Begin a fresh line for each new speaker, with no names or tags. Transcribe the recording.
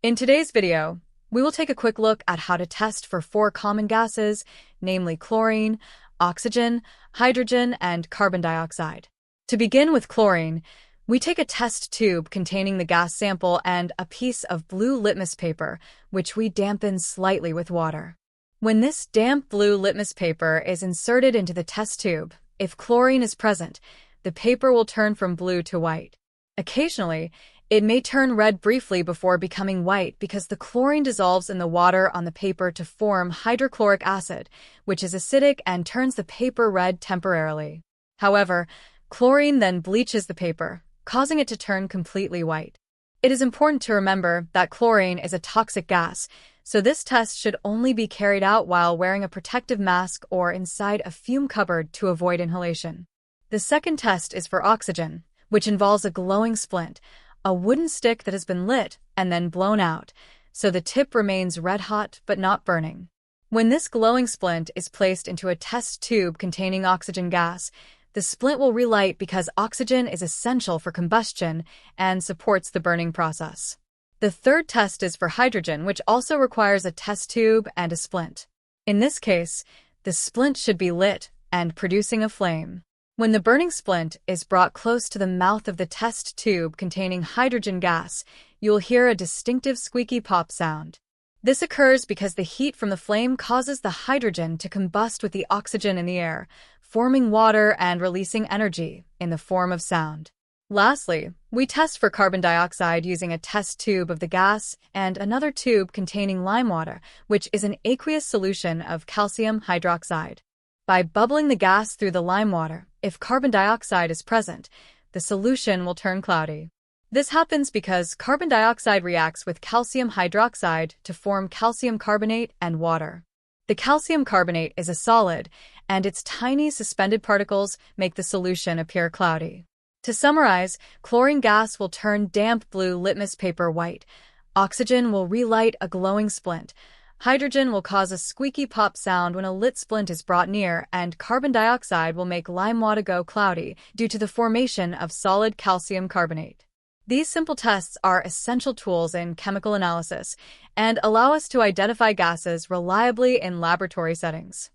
In today's video, we will take a quick look at how to test for 4 common gases, namely chlorine, oxygen, hydrogen, and carbon dioxide. To begin with chlorine, we take a test tube containing the gas sample and a piece of blue litmus paper, which we dampen slightly with water. When this damp blue litmus paper is inserted into the test tube, if chlorine is present, the paper will turn from blue to white. Occasionally, it may turn red briefly before becoming white because the chlorine dissolves in the water on the paper to form hydrochloric acid, which is acidic and turns the paper red temporarily. However, chlorine then bleaches the paper, causing it to turn completely white. It is important to remember that chlorine is a toxic gas, so this test should only be carried out while wearing a protective mask or inside a fume cupboard to avoid inhalation. The second test is for oxygen, which involves a glowing splint, a wooden stick that has been lit and then blown out, so the tip remains red-hot but not burning. When this glowing splint is placed into a test tube containing oxygen gas, the splint will relight because oxygen is essential for combustion and supports the burning process. The third test is for hydrogen, which also requires a test tube and a splint. In this case, the splint should be lit and producing a flame. When the burning splint is brought close to the mouth of the test tube containing hydrogen gas, you will hear a distinctive squeaky pop sound. This occurs because the heat from the flame causes the hydrogen to combust with the oxygen in the air, forming water and releasing energy in the form of sound. Lastly, we test for carbon dioxide using a test tube of the gas and another tube containing lime water, which is an aqueous solution of calcium hydroxide. By bubbling the gas through the lime water, if carbon dioxide is present, the solution will turn cloudy. This happens because carbon dioxide reacts with calcium hydroxide to form calcium carbonate and water. The calcium carbonate is a solid, and its tiny suspended particles make the solution appear cloudy. To summarize, chlorine gas will turn damp blue litmus paper white, oxygen will relight a glowing splint, hydrogen will cause a squeaky pop sound when a lit splint is brought near, and carbon dioxide will make lime water go cloudy due to the formation of solid calcium carbonate. These simple tests are essential tools in chemical analysis and allow us to identify gases reliably in laboratory settings.